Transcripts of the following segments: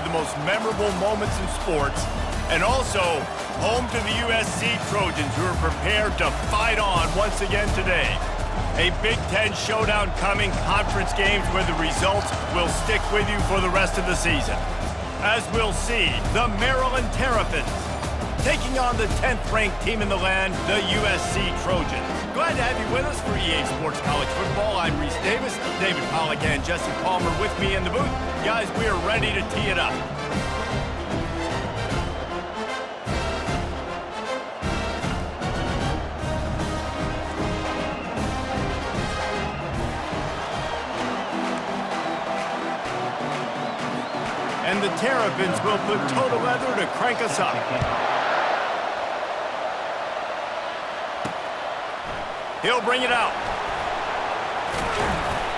of the most memorable moments in sports, and also home to the USC Trojans, who are prepared to fight on once again today. A Big Ten showdown coming, conference games where the results will stick with you for the rest of the season. As we'll see, the Maryland Terrapins taking on the 10th-ranked team in the land, the USC Trojans. Glad to have you with us for EA Sports College Football. I'm Reese Davis, David Pollack and Jesse Palmer with me in the booth. Guys, we are ready to tee it up. And the Terrapins will put total leather to crank us up. He'll bring it out.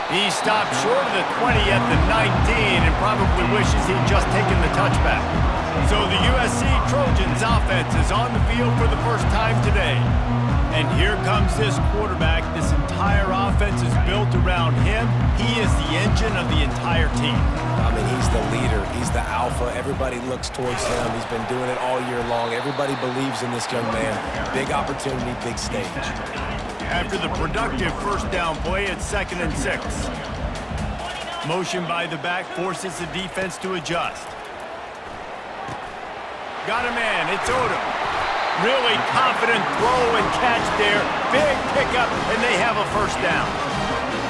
He stopped short of the 20 at the 19 and probably wishes he'd just taken the touchback. So the USC Trojans offense is on the field for the first time today. And here comes this quarterback. This entire offense is built around him. He is the engine of the entire team. I mean, he's the leader. He's the alpha. Everybody looks towards him. He's been doing it all year long. Everybody believes in this young man. Big opportunity, big stage. After the productive first down play, it's 2nd and 6. Motion by the back forces the defense to adjust. Got a man, it's Odom. Really confident throw and catch there. Big pickup, and they have a first down.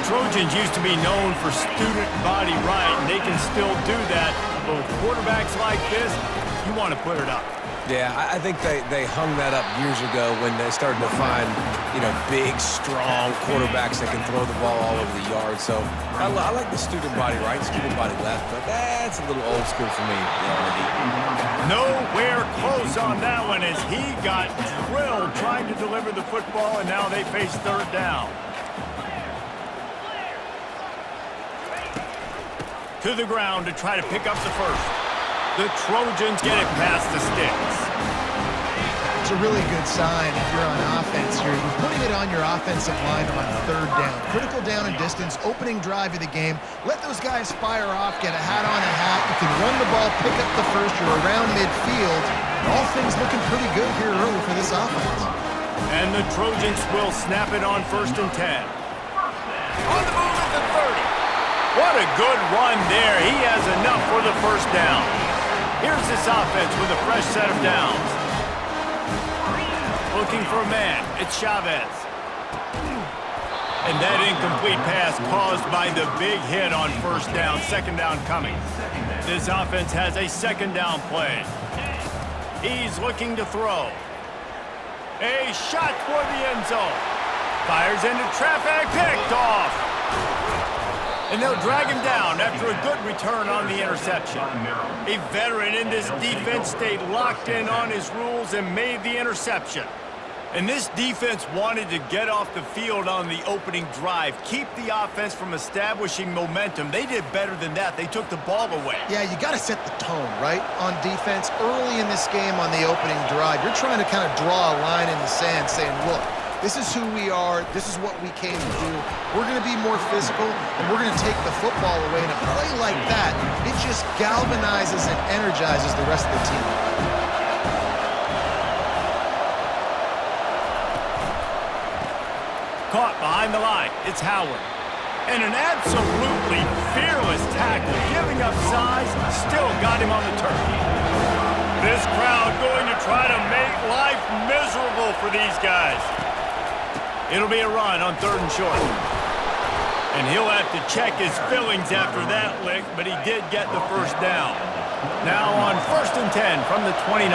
Trojans used to be known for student body right, and they can still do that. But with quarterbacks like this, you want to put it up. Yeah, I think they hung that up years ago when they started to find, big, strong quarterbacks that can throw the ball all over the yard. So I like the student body right, student body left, but that's a little old school for me. Nowhere close on that one as he got drilled trying to deliver the football, and now they face 3rd down. To the ground to try to pick up the first. The Trojans get it past the sticks. It's a really good sign if you're on offense. You're putting it on your offensive line on 3rd down. Critical down and distance, opening drive of the game. Let those guys fire off, get a hat on a hat. You can run the ball, pick up the first. You're around midfield. All things looking pretty good here early for this offense. And the Trojans will snap it on 1st and 10. On the move at the 30. What a good run there. He has enough for the first down. Here's this offense with a fresh set of downs. Looking for a man. It's Chavez. And that incomplete pass caused by the big hit on 1st down. 2nd down coming. This offense has a 2nd down play. He's looking to throw. A shot toward the end zone. Fires into traffic. Picked off. And they'll drag him down after a good return on the interception. A veteran in this defense stayed locked in on his rules and made the interception. And this defense wanted to get off the field on the opening drive, keep the offense from establishing momentum. They did better than that. They took the ball away. Yeah, you got to set the tone, right, on defense. Early in this game on the opening drive, you're trying to kind of draw a line in the sand saying, look, this is who we are. This is what we came to do. We're going to be more physical, and we're going to take the football away. And a play like that, it just galvanizes and energizes the rest of the team. Caught behind the line. It's Howard. And an absolutely fearless tackle, giving up size, still got him on the turf. This crowd going to try to make life miserable for these guys. It'll be a run on 3rd and short. And he'll have to check his fillings after that lick, but he did get the first down. Now on 1st and 10 from the 29.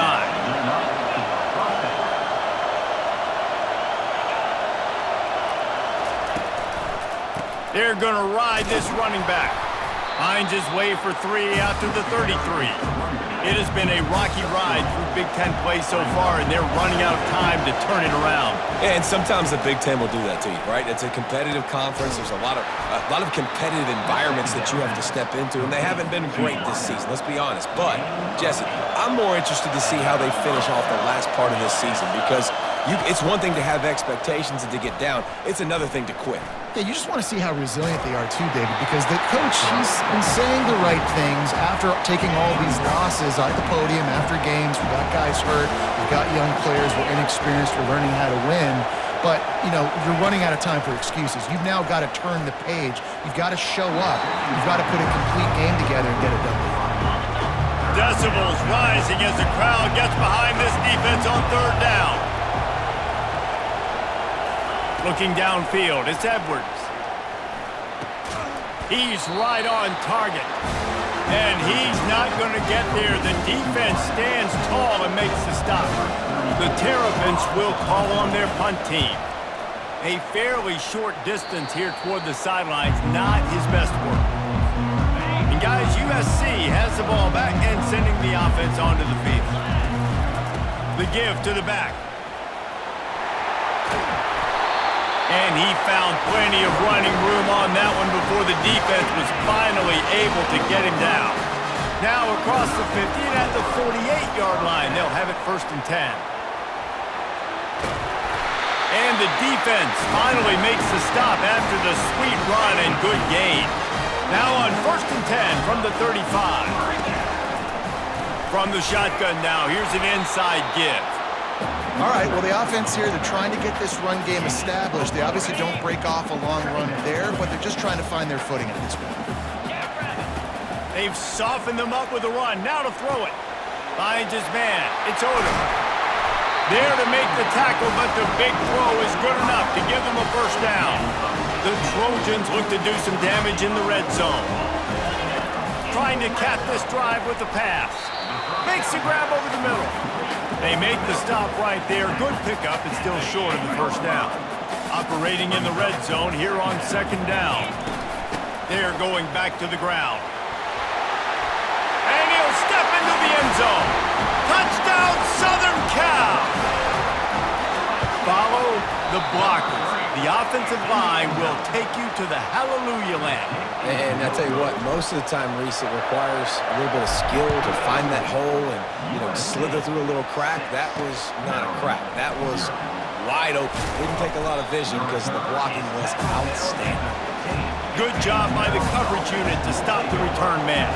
They're going to ride this running back. Finds his way for 3 out to the 33. It has been a rocky ride through Big Ten play so far, and they're running out of time to turn it around. Yeah, and sometimes the Big Ten will do that to you, right? It's a competitive conference. There's a lot of competitive environments that you have to step into, and they haven't been great this season, let's be honest. But, Jesse, I'm more interested to see how they finish off the last part of this season because It's one thing to have expectations and to get down. It's another thing to quit. Yeah, you just want to see how resilient they are too, David, because the coach, he's been saying the right things after taking all these losses at the podium after games. We've got guys hurt. We've got young players. We're inexperienced. We're learning how to win. But, you know, you're running out of time for excuses. You've now got to turn the page. You've got to show up. You've got to put a complete game together and get it done. Decibels rising as the crowd gets behind this defense on third down. Looking downfield, it's Edwards. He's right on target. And he's not going to get there. The defense stands tall and makes the stop. The Terrapins will call on their punt team. A fairly short distance here toward the sidelines, not his best work. And guys, USC has the ball back and sending the offense onto the field. The give to the back. And he found plenty of running room on that one before the defense was finally able to get him down. Now across the 50 and at the 48-yard line, they'll have it 1st and 10. And the defense finally makes the stop after the sweet run and good gain. Now on 1st and 10 from the 35. From the shotgun now, here's an inside give. All right, well, the offense here, they're trying to get this run game established. They obviously don't break off a long run there, but they're just trying to find their footing at this point. They've softened them up with a run. Now to throw it. Finds his man. It's Odom. There to make the tackle, but the big throw is good enough to give them a 1st down. The Trojans look to do some damage in the red zone. Trying to cap this drive with the pass. Makes the grab over the middle. They make the stop right there. Good pickup. It's still short of the 1st down. Operating in the red zone here on 2nd down. They're going back to the ground. And he'll step into the end zone. Touchdown, Southern Cal! Follow the blockers. The offensive line will take you to the hallelujah land. And I tell you what, most of the time, Reese, it requires a little bit of skill to find that hole and, you know, slither through a little crack. That was not a crack. That was wide open. Didn't take a lot of vision because the blocking was outstanding. Good job by the coverage unit to stop the return man.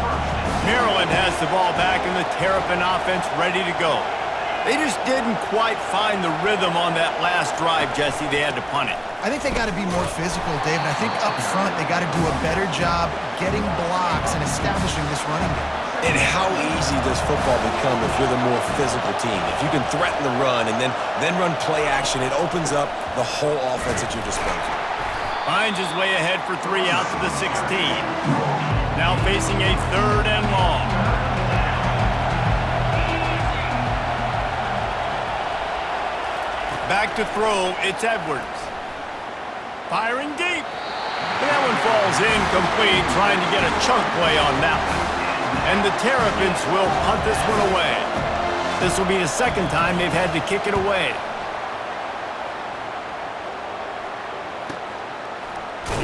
Maryland has the ball back and the Terrapin offense ready to go. They just didn't quite find the rhythm on that last drive, Jesse. They had to punt it. I think they got to be more physical, David. I think up front they got to do a better job getting blocks and establishing this running game. And how easy does football become if you're the more physical team? If you can threaten the run and then run play action, it opens up the whole offense at your disposal. Finds his way ahead for 3 out to the 16. Now facing a 3rd and long. Back to throw, it's Edwards. Firing deep. That one falls incomplete, trying to get a chunk play on that one. And the Terrapins will punt this one away. This will be the 2nd time they've had to kick it away.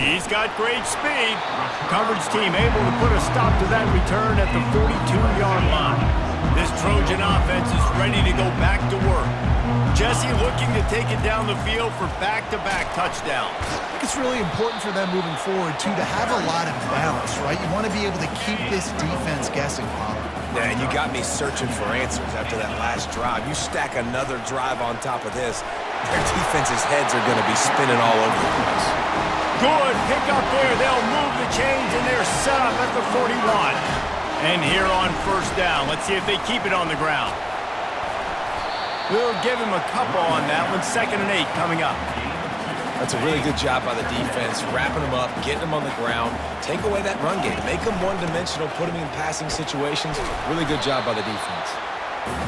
He's got great speed. Coverage team able to put a stop to that return at the 42-yard line. This Trojan offense is ready to go back to work. Jesse looking to take it down the field for back-to-back touchdowns. I think it's really important for them moving forward, too, to have a lot of balance, right? You want to be able to keep this defense guessing, Pollard. Yeah, and you got me searching for answers after that last drive. You stack another drive on top of this, their defense's heads are going to be spinning all over the place. Good pick up there. They'll move the chains, and they're set up at the 41. And here on 1st down, let's see if they keep it on the ground. We'll give him a couple on that one. 2nd and 8 coming up. That's a really good job by the defense, wrapping them up, getting them on the ground, take away that run game, make them one-dimensional, put them in passing situations. Really good job by the defense.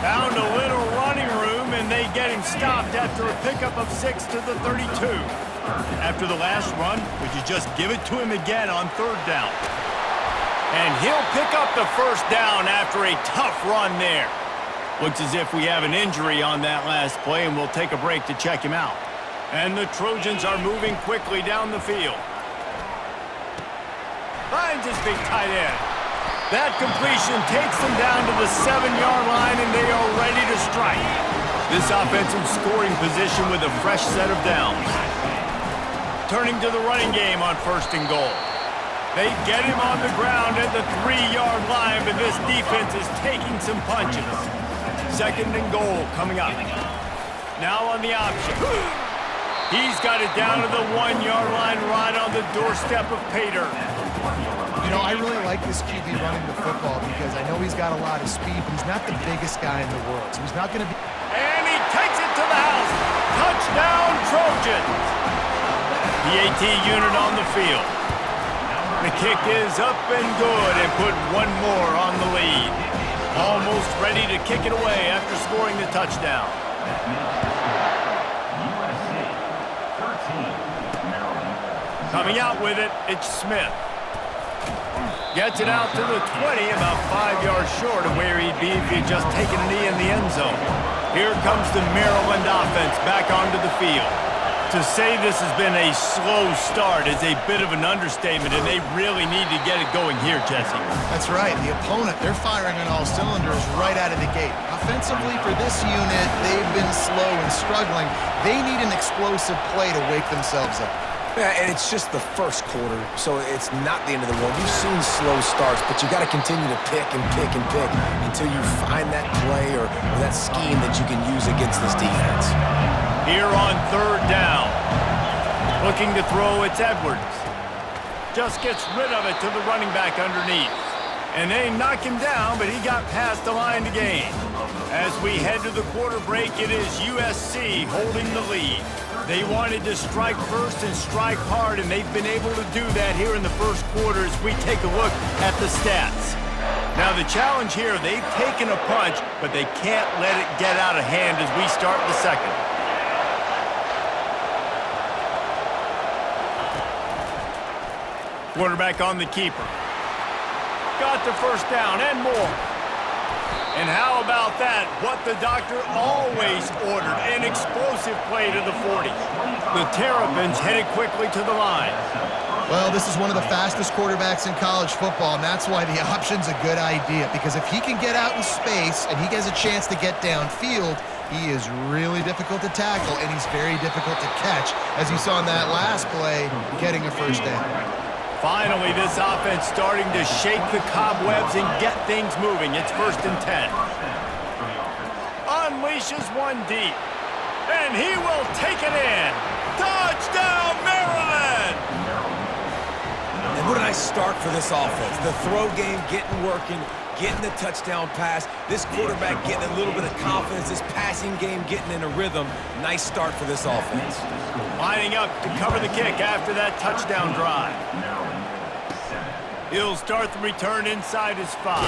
Found a little running room, and they get him stopped after a pickup of 6 to the 32. After the last run, would you just give it to him again on 3rd down? And he'll pick up the 1st down after a tough run there. Looks as if we have an injury on that last play, and we'll take a break to check him out. And the Trojans are moving quickly down the field. Finds his big tight end. That completion takes them down to the 7-yard line, and they are ready to strike. This offense in scoring position with a fresh set of downs. Turning to the running game on 1st and goal. They get him on the ground at the 3-yard line, but this defense is taking some punches. 2nd and goal coming up. Now on the option. He's got it down to the 1-yard line right on the doorstep of Pater. You know, I really like this QB running the football because I know he's got a lot of speed, but he's not the biggest guy in the world, so he's not going to be... And he takes it to the house. Touchdown, Trojans. The AT unit on the field. The kick is up and good and put one more on the lead. Almost ready to kick it away after scoring the touchdown. Coming out with it, it's Smith. Gets it out to the 20, about 5 yards short of where he'd be if he'd just taken a knee in the end zone. Here comes the Maryland offense back onto the field. To say this has been a slow start is a bit of an understatement, and they really need to get it going here, Jesse. That's right. The opponent, they're firing on all cylinders right out of the gate. Offensively, for this unit, they've been slow and struggling. They need an explosive play to wake themselves up. Yeah, and it's just the first quarter, so it's not the end of the world. We've seen slow starts, but you got to continue to pick and pick and pick until you find that play or that scheme that you can use against this defense. Here on 3rd down. Looking to throw, it's Edwards. Just gets rid of it to the running back underneath. And they knock him down, but he got past the line to gain. As we head to the quarter break, it is USC holding the lead. They wanted to strike first and strike hard, and they've been able to do that here in the first quarter as we take a look at the stats. Now the challenge here, they've taken a punch, but they can't let it get out of hand as we start the second. Quarterback on the keeper. Got the first down and more. And how about that? What the doctor always ordered, an explosive play to the 40. The Terrapins headed quickly to the line. Well, this is one of the fastest quarterbacks in college football, and that's why the option's a good idea, because if he can get out in space and he has a chance to get downfield, he is really difficult to tackle, and he's very difficult to catch, as you saw in that last play, getting a first down. Finally, this offense starting to shake the cobwebs and get things moving. It's 1st and 10. Unleashes one deep. And he will take it in. Touchdown, Maryland! And what a nice start for this offense. The throw game getting working, getting the touchdown pass. This quarterback getting a little bit of confidence. This passing game getting in a rhythm. Nice start for this offense. Lining up to cover the kick after that touchdown drive. He'll start the return inside his 5.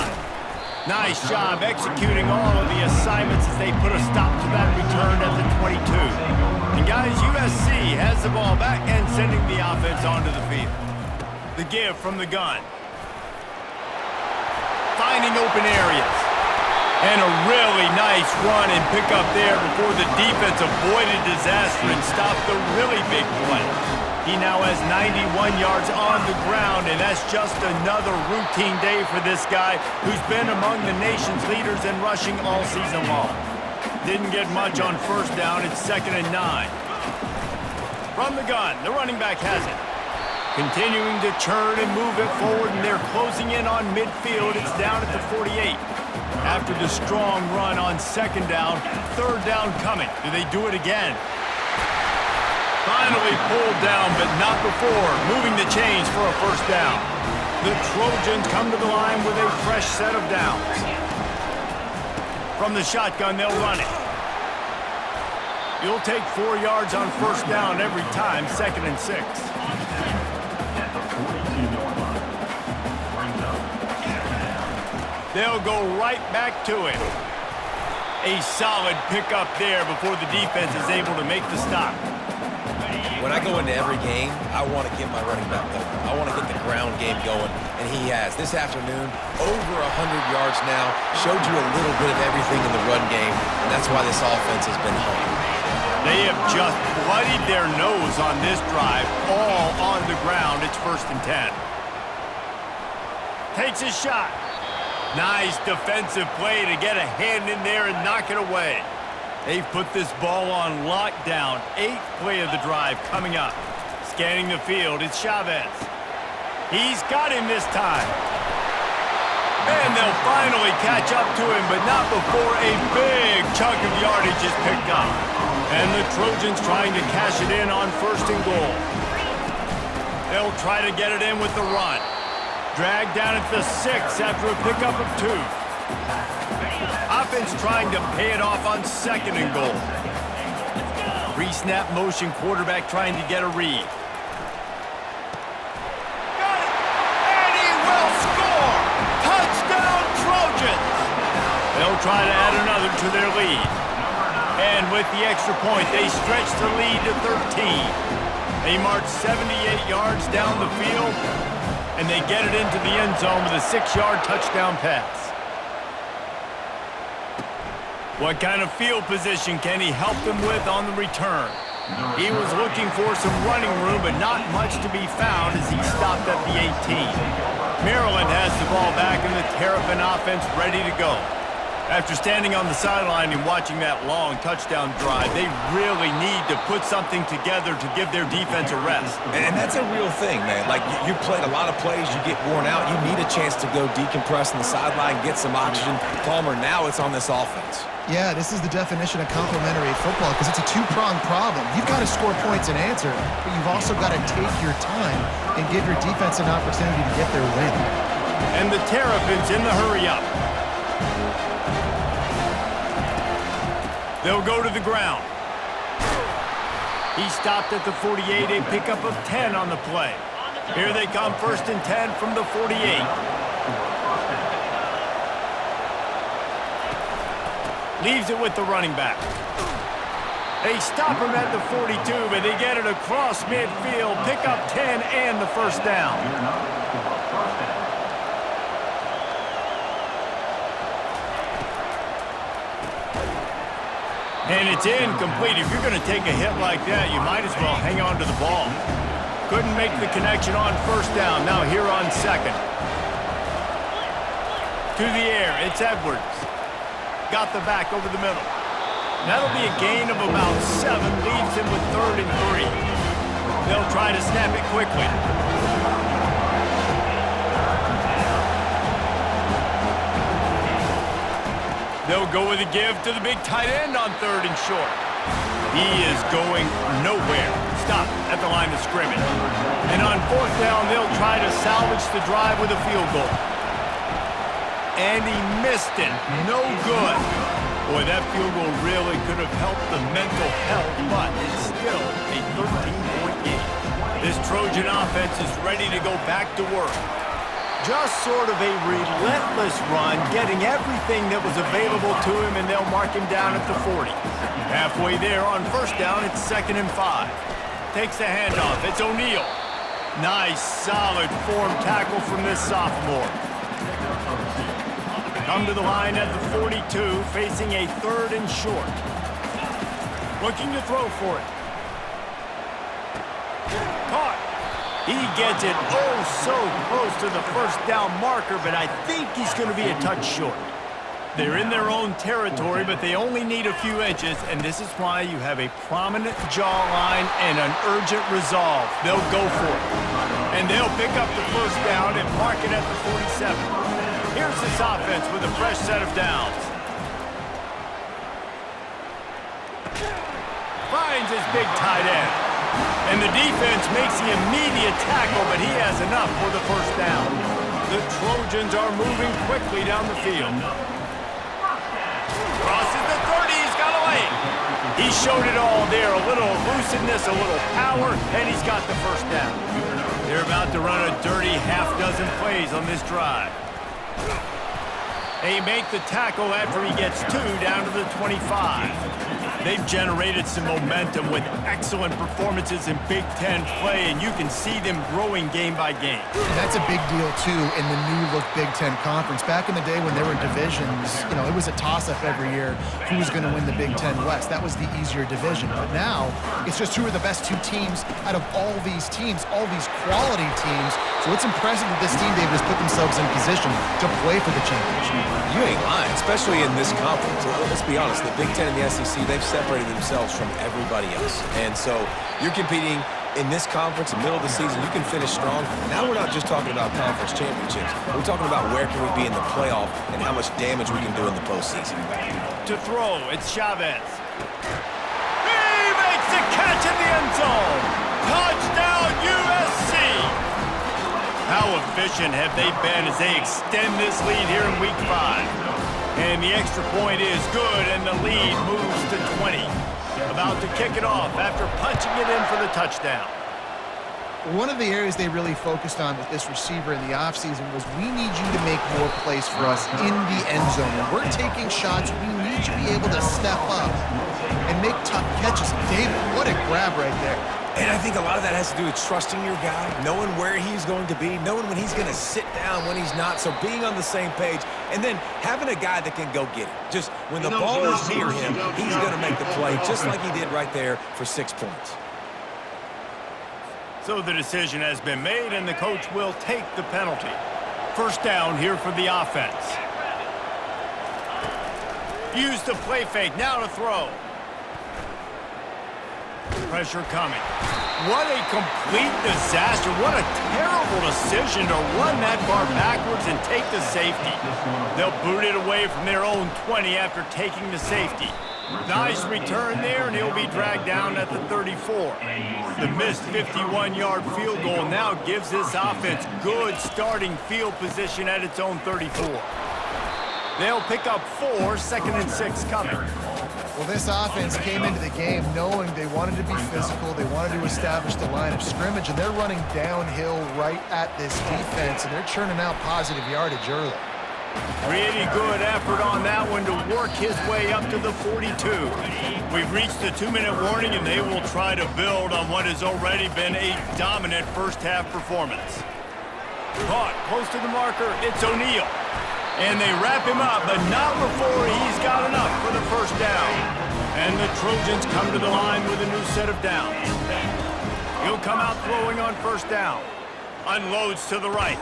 Nice job executing all of the assignments as they put a stop to that return at the 22. And guys, USC has the ball back and sending the offense onto the field. The give from the gun. Finding open areas. And a really nice run and pick up there before the defense avoided disaster and stopped the really big play. He now has 91 yards on the ground, and that's just another routine day for this guy who's been among the nation's leaders in rushing all season long. Didn't get much on 1st down. It's 2nd and 9. From the gun, the running back has it. Continuing to churn and move it forward, and they're closing in on midfield. It's down at the 48. After the strong run on 2nd down, 3rd down coming. Do they do it again? Finally pulled down, but not before moving the chains for a 1st down. The Trojans come to the line with a fresh set of downs. From the shotgun, they'll run it. You'll take 4 yards on 1st down every time, 2nd and 6. They'll go right back to it. A solid pickup there before the defense is able to make the stop. When I go into every game, I want to get my running back going. I want to get the ground game going, and he has. This afternoon, over 100 yards now, showed you a little bit of everything in the run game, and that's why this offense has been hung. They have just bloodied their nose on this drive, all on the ground. It's 1st and 10. Takes his shot. Nice defensive play to get a hand in there and knock it away. They've put this ball on lockdown. 8th play of the drive coming up. Scanning the field, it's Chavez. He's got him this time. And they'll finally catch up to him, but not before a big chunk of yardage is picked up. And the Trojans trying to cash it in on 1st and goal. They'll try to get it in with the run. Dragged down at the 6 after a pickup of 2. Offense trying to pay it off on 2nd and goal. Pre-snap motion quarterback trying to get a read. Got it! And he will score! Touchdown Trojans! They'll try to add another to their lead. And with the extra point, they stretch the lead to 13. They march 78 yards down the field, and they get it into the end zone with a 6-yard touchdown pass. What kind of field position can he help them with on the return? He was looking for some running room, but not much to be found as he stopped at the 18. Maryland has the ball back and the Terrapin offense ready to go. After standing on the sideline and watching that long touchdown drive, they really need to put something together to give their defense a rest. And that's a real thing, man. Like, you played a lot of plays, you get worn out, you need a chance to go decompress on the sideline, get some oxygen. Palmer, now it's on this offense. Yeah, this is the definition of complementary football because it's a two-pronged problem. You've got to score points and answer, but you've also got to take your time and give your defense an opportunity to get their win. And the Terrapins in the hurry-up. They'll go to the ground. He stopped at the 48, a pickup of 10 on the play. Here they come, 1st and 10 from the 48. Leaves it with the running back. They stop him at the 42, but they get it across midfield, pick up 10 and the 1st down. And it's incomplete. If you're going to take a hit like that, you might as well hang on to the ball. Couldn't make the connection on 1st down. Now here on 2nd. To the air, it's Edwards. Got the back over the middle. That'll be a gain of about 7. Leaves him with 3rd and 3. They'll try to snap it quickly. They'll go with a give to the big tight end on 3rd and short. He is going nowhere. Stop at the line of scrimmage. And on 4th down, they'll try to salvage the drive with a field goal. And he missed it. No good. Boy, that field goal really could have helped the mental health, but it's still a 13-point game. This Trojan offense is ready to go back to work. Just sort of a relentless run, getting everything that was available to him, and they'll mark him down at the 40. Halfway there on 1st down, it's 2nd and 5. Takes the handoff. It's O'Neal. Nice, solid form tackle from this sophomore. Come to the line at the 42, facing a 3rd and short. Looking to throw for it. Caught. He gets it so close to the 1st down marker, but I think he's going to be a touch short. They're in their own territory, but they only need a few inches, and this is why you have a prominent jawline and an urgent resolve. They'll go for it. And they'll pick up the 1st down and mark it at the 47. Here's this offense with a fresh set of downs. Finds his big tight end. And the defense makes the immediate tackle, but he has enough for the 1st down. The Trojans are moving quickly down the field. Crosses the 30, he's got a lane. He showed it all there, a little elusiveness, a little power, and he's got the 1st down. They're about to run a dirty half-dozen plays on this drive. They make the tackle after he gets 2 down to the 25. They've generated some momentum with excellent performances in Big Ten play, and you can see them growing game by game. And that's a big deal, too, in the new-look Big Ten Conference. Back in the day when there were divisions, it was a toss-up every year who was going to win the Big Ten West. That was the easier division. But now, it's just who are the best 2 teams out of all these teams, all these quality teams. So it's impressive that this team, they've just put themselves in position to play for the championship. You ain't lying, especially in this conference. Let's be honest, the Big Ten and the SEC, they've separated themselves from everybody else. And so you're competing in this conference, in the middle of the season, you can finish strong. Now we're not just talking about conference championships. We're talking about where can we be in the playoff and how much damage we can do in the postseason. To throw, it's Chavez. He makes the catch in the end zone. Touchdown, USC. How efficient have they been as they extend this lead here in Week 5? And the extra point is good, and the lead moves to 20. About to kick it off after punching it in for the touchdown. One of the areas they really focused on with this receiver in the offseason was we need you to make more plays for us in the end zone. When we're taking shots, we need you to be able to step up and make tough catches. David, what a grab right there. And I think a lot of that has to do with trusting your guy, knowing where he's going to be, knowing when he's going to sit down, when he's not, so being on the same page, and then having a guy that can go get it. Just when the ball is near him, he's going to make the play, just like he did right there for 6 points. So the decision has been made, and the coach will take the penalty. First down here for the offense. Use the play fake, now to throw. Pressure coming. What a complete disaster. What a terrible decision to run that far backwards and take the safety. They'll boot it away from their own 20 after taking the safety. Nice return there, and he'll be dragged down at the 34. The missed 51-yard field goal now gives this offense good starting field position at its own 34. They'll pick up 4, 2nd and 6 coming. Well, this offense came into the game knowing they wanted to be physical, they wanted to establish the line of scrimmage, and they're running downhill right at this defense, and they're churning out positive yardage early. Really good effort on that one to work his way up to the 42. We've reached the 2-minute warning, and they will try to build on what has already been a dominant first-half performance. Caught close to the marker, it's O'Neal. And they wrap him up, but not before he's got enough for the first down. And the Trojans come to the line with a new set of downs. He'll come out throwing on first down. Unloads to the right.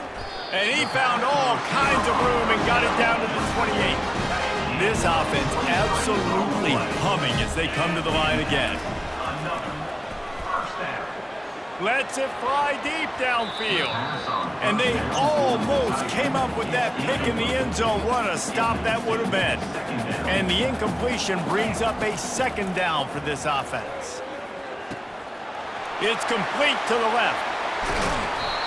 And he found all kinds of room and got it down to the 28. This offense absolutely humming as they come to the line again. Lets it fly deep downfield. And they almost came up with that pick in the end zone. What a stop that would have been. And the incompletion brings up a 2nd down for this offense. It's complete to the left.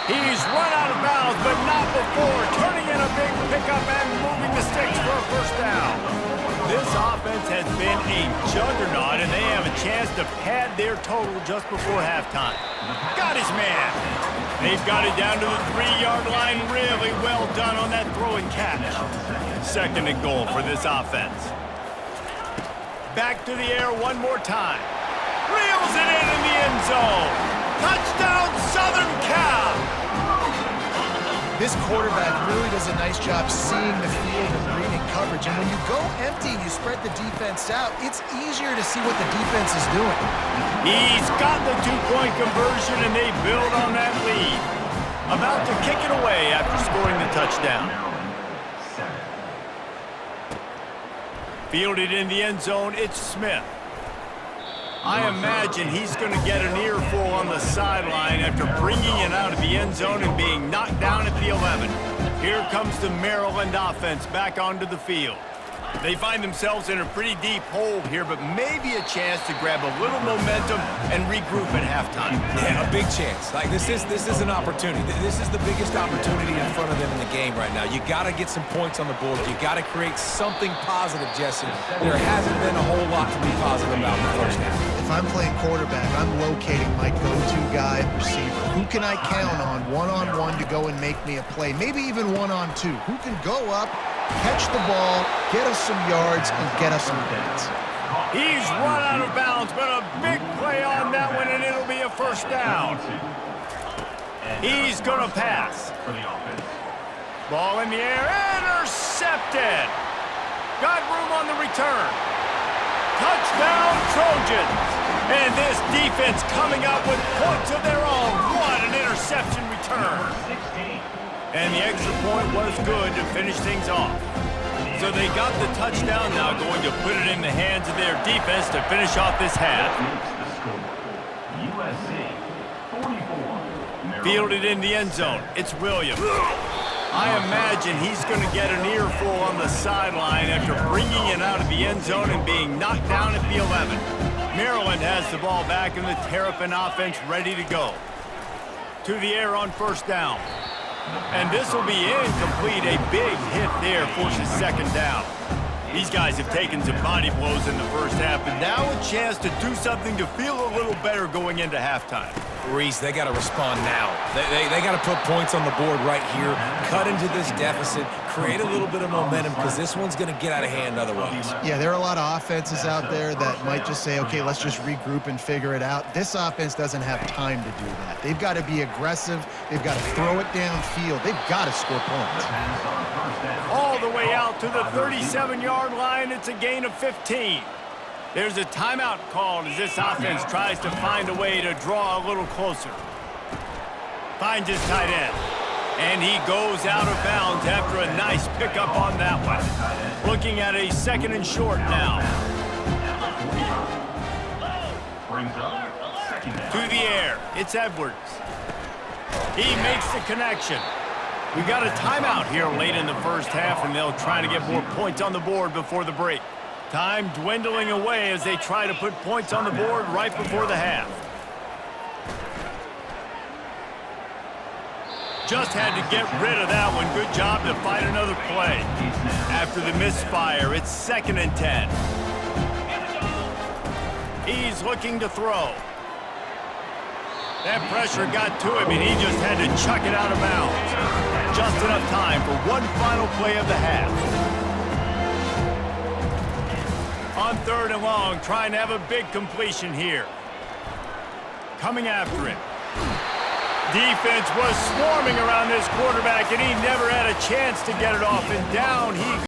He's run out of bounds, but not before turning in a big pickup and moving the sticks for a first down. This offense has been a juggernaut, and they have a chance to pad their total just before halftime. Got his man. They've got it down to the 3-yard line. Really well done on that throw and catch. 2nd and goal for this offense. Back to the air one more time. Reels it in the end zone. Touchdown, Southern Cal! This quarterback really does a nice job seeing the field and reading coverage. And when you go empty and you spread the defense out, it's easier to see what the defense is doing. He's got the 2-point conversion, and they build on that lead. About to kick it away after scoring the touchdown. Fielded in the end zone, it's Smith. I imagine he's going to get an earful on the sideline after bringing it out of the end zone and being knocked down at the 11. Here comes the Maryland offense back onto the field. They find themselves in a pretty deep hole here, but maybe a chance to grab a little momentum and regroup at halftime. Yeah, a big chance. Like this is an opportunity. This is the biggest opportunity in front of them in the game right now. You got to get some points on the board. You got to create something positive, Jesse. There hasn't been a whole lot to be positive about in the first half. If I'm playing quarterback, I'm locating my go-to guy and receiver. Who can I count on one-on-one to go and make me a play? Maybe even one-on-two. Who can go up, catch the ball, get us some yards, and get us some points? He's run out of bounds, but a big play on that one, and it'll be a first down. He's going to pass. Ball in the air, intercepted. Got room on the return. Touchdown, Trojans. And this defense coming up with points of their own. What an interception return. And the extra point was good to finish things off. So they got the touchdown, now going to put it in the hands of their defense to finish off this half. USC 44. Fielded in the end zone. It's Williams. I imagine he's going to get an earful on the sideline after bringing it out of the end zone and being knocked down at the 11. Maryland has the ball back and the Terrapin offense ready to go. To the air on first down. And this will be incomplete. A big hit there forces second down. These guys have taken some body blows in the first half, but now a chance to do something to feel a little better going into halftime. Reese, they got to respond now. They got to put points on the board right here, cut into this deficit, create a little bit of momentum, because this one's going to get out of hand otherwise. Yeah, there are a lot of offenses out there that might just say, okay, let's just regroup and figure it out. This offense doesn't have time to do that. They've got to be aggressive. They've got to throw it downfield. They've got to score points. All the way out to the 37-yard line. It's a gain of 15. There's a timeout called as this offense tries to find a way to draw a little closer. Finds his tight end. And he goes out of bounds after a nice pickup on that one. Looking at a second and short now. To the air. It's Edwards. He makes the connection. We've got a timeout here late in the first half, and they'll try to get more points on the board before the break. Time dwindling away as they try to put points on the board right before the half. Just had to get rid of that one. Good job to fight another play. After the misfire, it's 2nd and 10. He's looking to throw. That pressure got to him, and he just had to chuck it out of bounds. Just enough time for one final play of the half. On 3rd and long, trying to have a big completion here. Coming after it. Defense was swarming around this quarterback, and he never had a chance to get it off, and down he